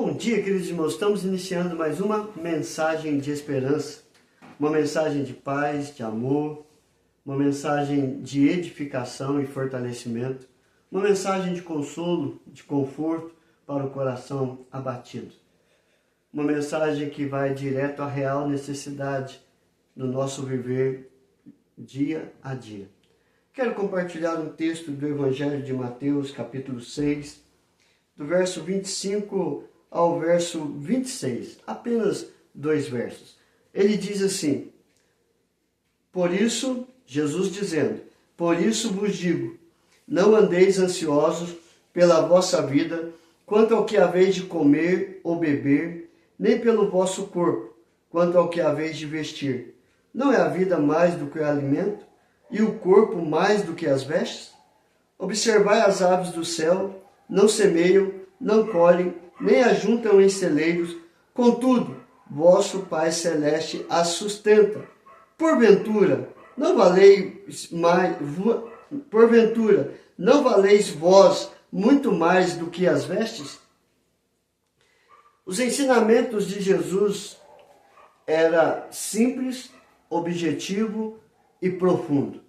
Bom dia, queridos irmãos. Estamos iniciando mais uma mensagem de esperança, uma mensagem de paz, de amor, uma mensagem de edificação e fortalecimento, uma mensagem de consolo, de conforto para o coração abatido. Uma mensagem que vai direto à real necessidade no nosso viver dia a dia. Quero compartilhar um texto do Evangelho de Mateus, capítulo 6, do verso 25 ao verso 26, apenas 2 versos. Ele diz assim: por isso, Jesus dizendo, por isso vos digo, não andeis ansiosos pela vossa vida, quanto ao que haveis de comer ou beber, nem pelo vosso corpo, quanto ao que haveis de vestir. Não é a vida mais do que o alimento, e o corpo mais do que as vestes? Observai as aves do céu, não semeiam, não colhem, nem ajuntam em celeiros, contudo, vosso Pai Celeste as sustenta. Porventura, não valeis vós muito mais do que as vestes? Os ensinamentos de Jesus era simples, objetivo e profundo.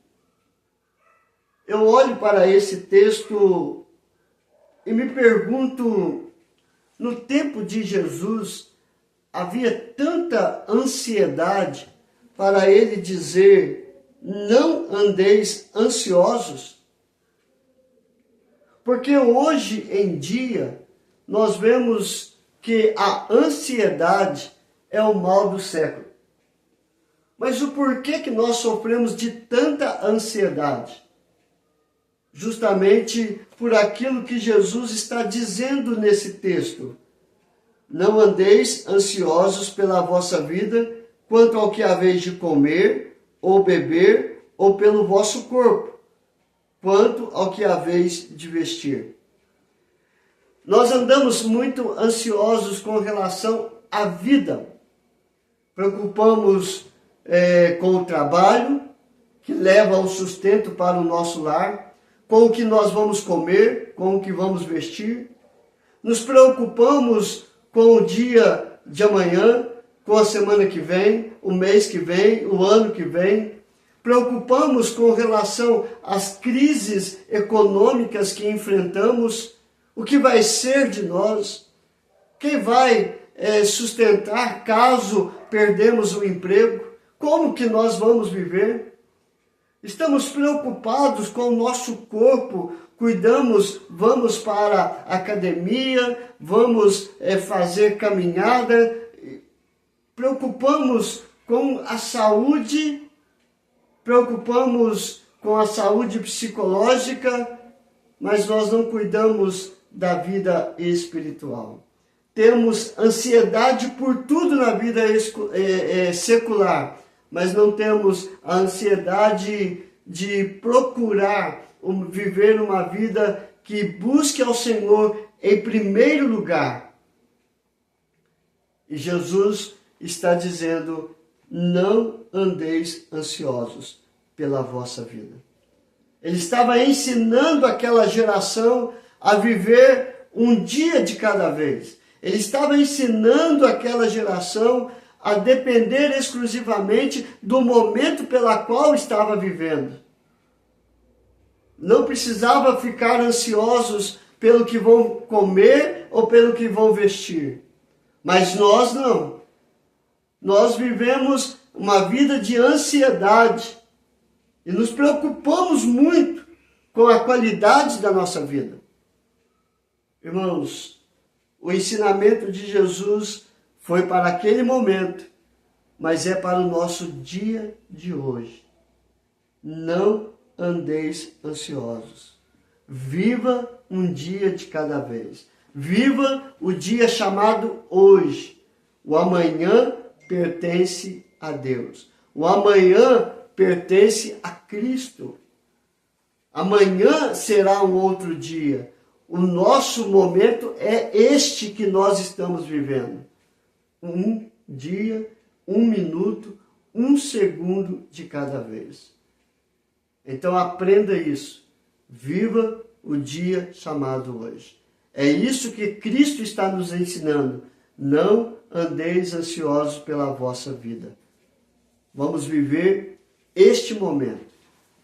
Eu olho para esse texto e me pergunto, no tempo de Jesus, havia tanta ansiedade para ele dizer, não andeis ansiosos? Porque hoje em dia, nós vemos que a ansiedade é o mal do século. Mas o porquê que nós sofremos de tanta ansiedade? Justamente por aquilo que Jesus está dizendo nesse texto. Não andeis ansiosos pela vossa vida, quanto ao que haveis de comer, ou beber, ou pelo vosso corpo, quanto ao que haveis de vestir. Nós andamos muito ansiosos com relação à vida. Preocupamos com o trabalho, que leva o sustento para o nosso lar, com o que nós vamos comer, com o que vamos vestir. Nos preocupamos com o dia de amanhã, com a semana que vem, o mês que vem, o ano que vem. Preocupamos com relação às crises econômicas que enfrentamos, o que vai ser de nós, quem vai sustentar caso perdemos o emprego, como que nós vamos viver. Estamos preocupados com o nosso corpo, vamos para a academia, vamos fazer caminhada, preocupamos com a saúde, preocupamos com a saúde psicológica, mas nós não cuidamos da vida espiritual. Temos ansiedade por tudo na vida secular, mas não temos a ansiedade de procurar viver uma vida que busque ao Senhor em primeiro lugar. E Jesus está dizendo, não andeis ansiosos pela vossa vida. Ele estava ensinando aquela geração a viver um dia de cada vez. Ele estava ensinando aquela geração a depender exclusivamente do momento pela qual estava vivendo. Não precisava ficar ansiosos pelo que vão comer ou pelo que vão vestir. Mas nós não. Nós vivemos uma vida de ansiedade e nos preocupamos muito com a qualidade da nossa vida. Irmãos, o ensinamento de Jesus foi para aquele momento, mas é para o nosso dia de hoje. Não andeis ansiosos. Viva um dia de cada vez. Viva o dia chamado hoje. O amanhã pertence a Deus. O amanhã pertence a Cristo. Amanhã será um outro dia. O nosso momento é este que nós estamos vivendo. Um dia, 1 minuto, 1 segundo de cada vez. Então aprenda isso. Viva o dia chamado hoje. É isso que Cristo está nos ensinando. Não andeis ansiosos pela vossa vida. Vamos viver este momento.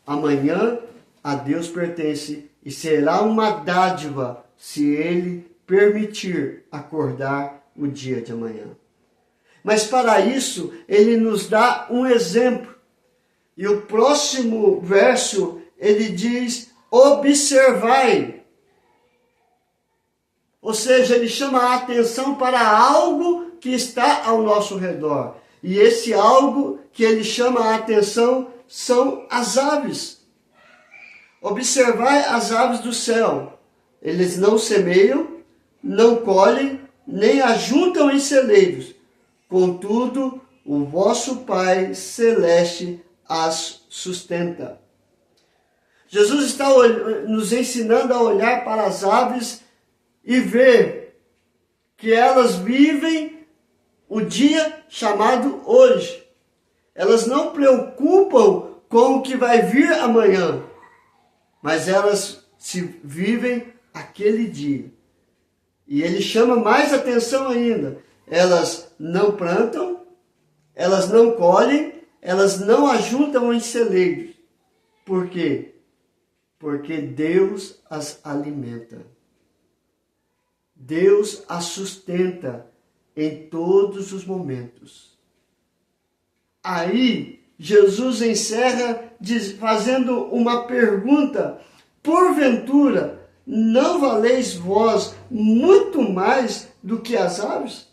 Amanhã a Deus pertence e será uma dádiva se Ele permitir acordar o dia de amanhã. Mas para isso, Ele nos dá um exemplo. E o próximo verso, ele diz, observai. Ou seja, ele chama a atenção para algo que está ao nosso redor. E esse algo que ele chama a atenção são as aves. Observai as aves do céu. Eles não semeiam, não colhem, nem ajuntam em celeiros. Contudo, o vosso Pai Celeste as sustenta. Jesus está nos ensinando a olhar para as aves e ver que elas vivem o dia chamado hoje. Elas não preocupam com o que vai vir amanhã, mas elas se vivem aquele dia. E ele chama mais atenção ainda. Elas não plantam, elas não colhem, elas não ajuntam em celeiros. Por quê? Porque Deus as alimenta. Deus as sustenta em todos os momentos. Aí, Jesus encerra fazendo uma pergunta. Porventura, não valeis vós muito mais do que as aves?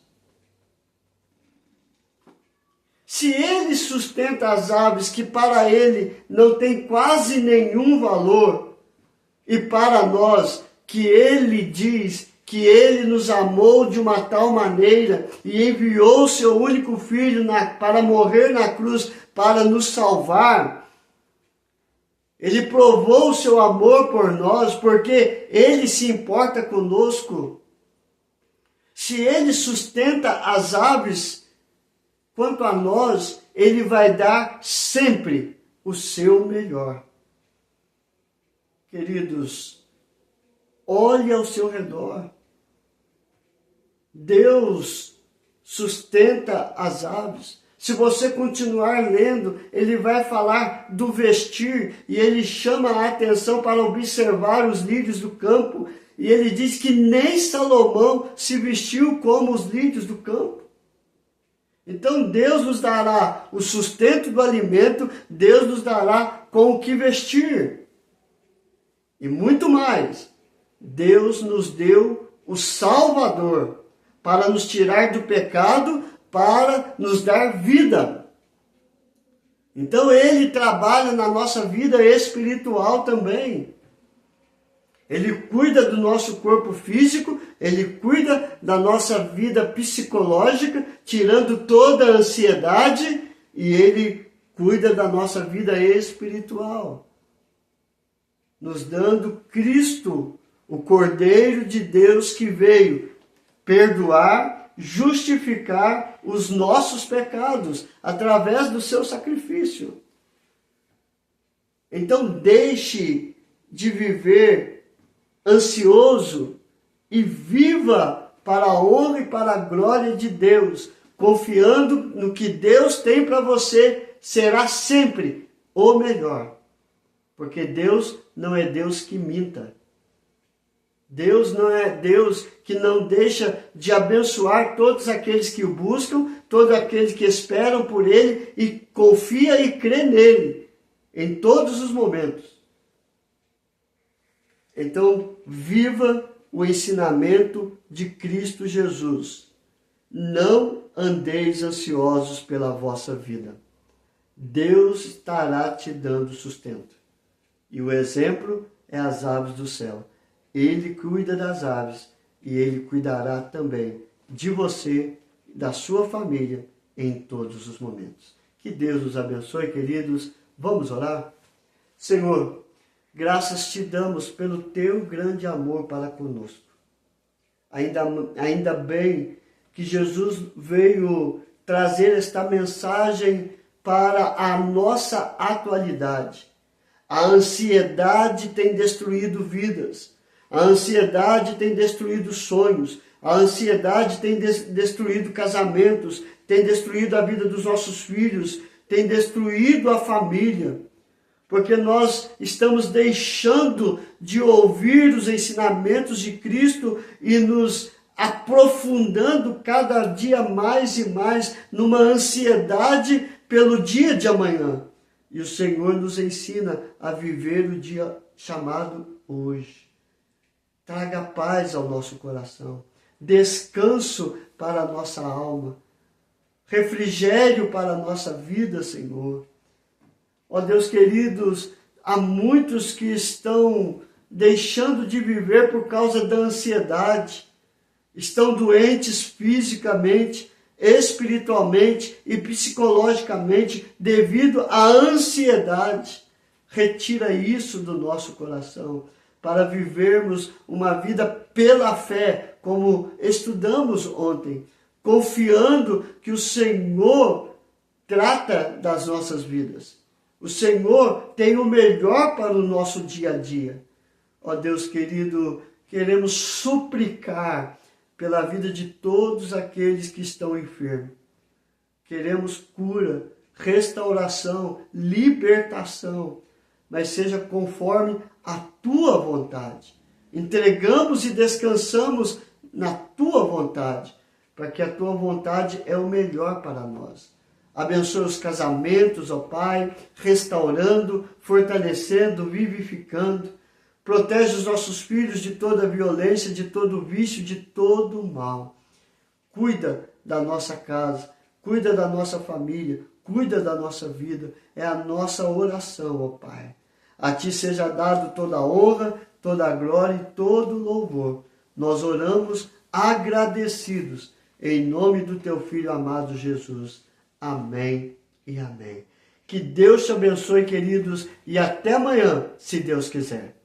Se ele sustenta as aves, que para ele não tem quase nenhum valor, e para nós, que ele diz que ele nos amou de uma tal maneira e enviou seu único filho para morrer na cruz para nos salvar, ele provou o seu amor por nós, porque ele se importa conosco. Se ele sustenta as aves, quanto a nós, ele vai dar sempre o seu melhor. Queridos, olhe ao seu redor. Deus sustenta as aves. Se você continuar lendo, ele vai falar do vestir e ele chama a atenção para observar os lírios do campo. E ele diz que nem Salomão se vestiu como os lírios do campo. Então Deus nos dará o sustento do alimento, Deus nos dará com o que vestir. E muito mais, Deus nos deu o Salvador para nos tirar do pecado, para nos dar vida. Então Ele trabalha na nossa vida espiritual também. Ele cuida do nosso corpo físico, Ele cuida da nossa vida psicológica, tirando toda a ansiedade, e Ele cuida da nossa vida espiritual, nos dando Cristo, o Cordeiro de Deus que veio perdoar, justificar os nossos pecados através do seu sacrifício. Então deixe de viver ansioso e viva para a honra e para a glória de Deus, confiando no que Deus tem para você, será sempre o melhor. Porque Deus não é Deus que minta. Deus não é Deus que não deixa de abençoar todos aqueles que o buscam, todos aqueles que esperam por Ele e confia e crê nele em todos os momentos. Então, viva o ensinamento de Cristo Jesus. Não andeis ansiosos pela vossa vida. Deus estará te dando sustento. E o exemplo é as aves do céu. Ele cuida das aves e Ele cuidará também de você e da sua família em todos os momentos. Que Deus nos abençoe, queridos. Vamos orar? Senhor, graças te damos pelo teu grande amor para conosco. Ainda bem que Jesus veio trazer esta mensagem para a nossa atualidade. A ansiedade tem destruído vidas. A ansiedade tem destruído sonhos, a ansiedade tem destruído casamentos, tem destruído a vida dos nossos filhos, tem destruído a família, porque nós estamos deixando de ouvir os ensinamentos de Cristo e nos aprofundando cada dia mais e mais numa ansiedade pelo dia de amanhã. E o Senhor nos ensina a viver o dia chamado hoje. Traga paz ao nosso coração, descanso para a nossa alma, refrigério para a nossa vida, Senhor. Ó Deus queridos, há muitos que estão deixando de viver por causa da ansiedade, estão doentes fisicamente, espiritualmente e psicologicamente devido à ansiedade. Retira isso do nosso coração para vivermos uma vida pela fé, como estudamos ontem, confiando que o Senhor trata das nossas vidas. O Senhor tem o melhor para o nosso dia a dia. Ó Deus querido, queremos suplicar pela vida de todos aqueles que estão enfermos. Queremos cura, restauração, libertação, mas seja conforme a tua vontade. Entregamos e descansamos na tua vontade, para que a tua vontade é o melhor para nós. Abençoa os casamentos, ó Pai, restaurando, fortalecendo, vivificando. Protege os nossos filhos de toda violência, de todo vício, de todo mal. Cuida da nossa casa, cuida da nossa família, cuida da nossa vida. É a nossa oração, ó Pai. A Ti seja dado toda a honra, toda a glória e todo o louvor. Nós oramos agradecidos, em nome do Teu Filho amado Jesus. Amém e amém. Que Deus te abençoe, queridos, e até amanhã, se Deus quiser.